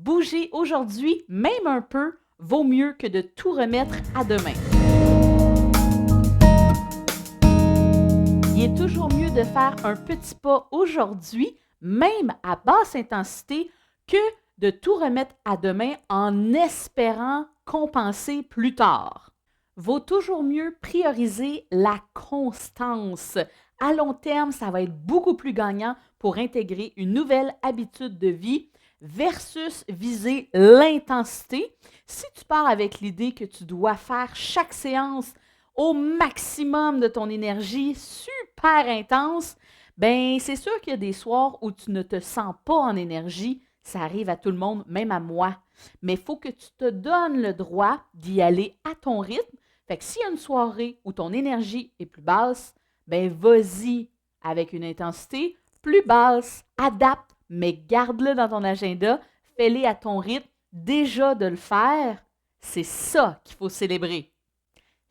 Bouger aujourd'hui, même un peu, vaut mieux que de tout remettre à demain. Il est toujours mieux de faire un petit pas aujourd'hui, même à basse intensité, que de tout remettre à demain en espérant compenser plus tard. Vaut toujours mieux prioriser la constance. À long terme, ça va être beaucoup plus gagnant pour intégrer une nouvelle habitude de vie versus viser l'intensité. Si tu pars avec l'idée que tu dois faire chaque séance au maximum de ton énergie, super intense, ben c'est sûr qu'il y a des soirs où tu ne te sens pas en énergie. Ça arrive à tout le monde, même à moi. Mais il faut que tu te donnes le droit d'y aller à ton rythme. Fait que s'il y a une soirée où ton énergie est plus basse, ben vas-y avec une intensité plus basse, adapte, mais garde-le dans ton agenda, fais-le à ton rythme. Déjà de le faire, c'est ça qu'il faut célébrer.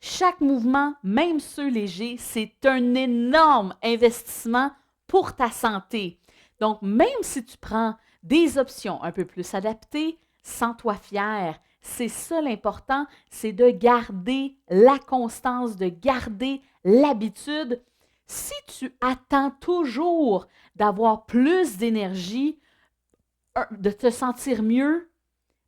Chaque mouvement, même ceux légers, c'est un énorme investissement pour ta santé. Donc, même si tu prends des options un peu plus adaptées, sens-toi fier. C'est ça l'important, c'est de garder la constance, de garder l'habitude. Si tu attends toujours d'avoir plus d'énergie, de te sentir mieux,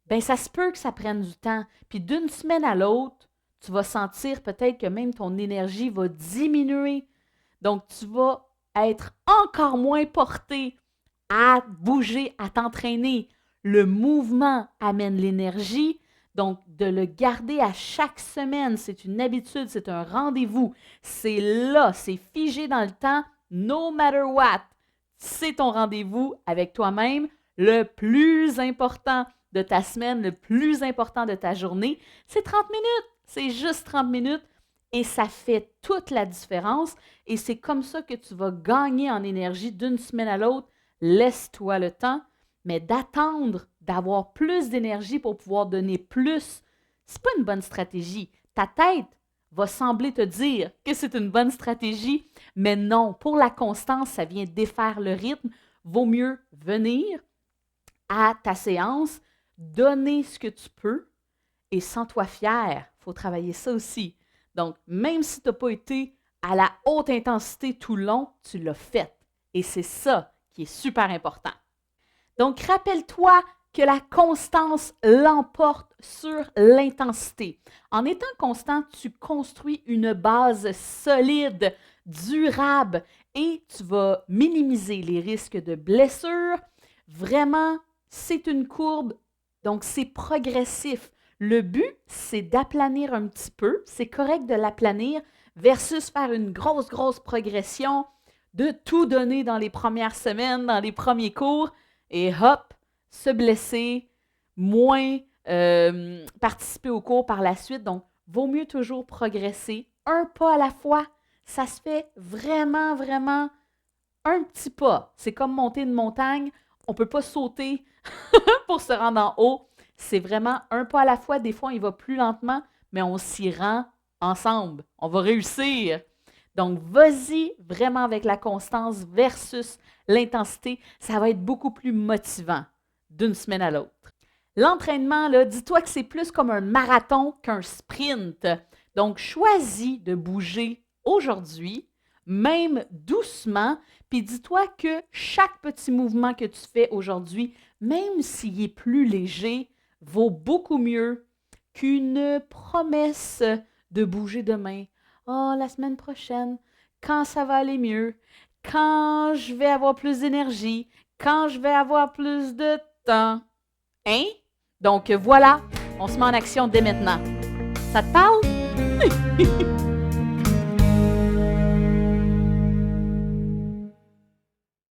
ben ça se peut que ça prenne du temps. Puis d'une semaine à l'autre, tu vas sentir peut-être que même ton énergie va diminuer. Donc, tu vas être encore moins porté à bouger, à t'entraîner. Le mouvement amène l'énergie. Donc, de le garder à chaque semaine, c'est une habitude, c'est un rendez-vous. C'est là, c'est figé dans le temps, no matter what. C'est ton rendez-vous avec toi-même. Le plus important de ta semaine, le plus important de ta journée, c'est 30 minutes. C'est juste 30 minutes et ça fait toute la différence. Et c'est comme ça que tu vas gagner en énergie d'une semaine à l'autre. Laisse-toi le temps, mais d'attendre d'avoir plus d'énergie pour pouvoir donner plus, c'est pas une bonne stratégie. Ta tête va sembler te dire que c'est une bonne stratégie, mais non, pour la constance, ça vient défaire le rythme. Vaut mieux venir à ta séance, donner ce que tu peux et sens-toi fier. Il faut travailler ça aussi. Donc, même si tu n'as pas été à la haute intensité tout le long, tu l'as fait. Et c'est ça qui est super important. Donc, rappelle-toi que la constance l'emporte sur l'intensité. En étant constant, tu construis une base solide, durable et tu vas minimiser les risques de blessures. Vraiment, c'est une courbe, donc c'est progressif. Le but, c'est d'aplanir un petit peu. C'est correct de l'aplanir versus faire une grosse progression, de tout donner dans les premières semaines, dans les premiers cours, et hop, se blesser, moins participer au cours par la suite. Donc, vaut mieux toujours progresser un pas à la fois. Ça se fait vraiment un petit pas. C'est comme monter une montagne. On ne peut pas sauter pour se rendre en haut. C'est vraiment un pas à la fois. Des fois, il va plus lentement, mais on s'y rend ensemble. On va réussir. Donc, vas-y vraiment avec la constance versus l'intensité. Ça va être beaucoup plus motivant d'une semaine à l'autre. L'entraînement, là, dis-toi que c'est plus comme un marathon qu'un sprint. Donc, choisis de bouger aujourd'hui, même doucement, puis dis-toi que chaque petit mouvement que tu fais aujourd'hui, même s'il est plus léger, vaut beaucoup mieux qu'une promesse de bouger demain. Oh, la semaine prochaine, quand ça va aller mieux, quand je vais avoir plus d'énergie, quand je vais avoir plus de temps. Hein? Donc voilà, on se met en action dès maintenant. Ça te parle?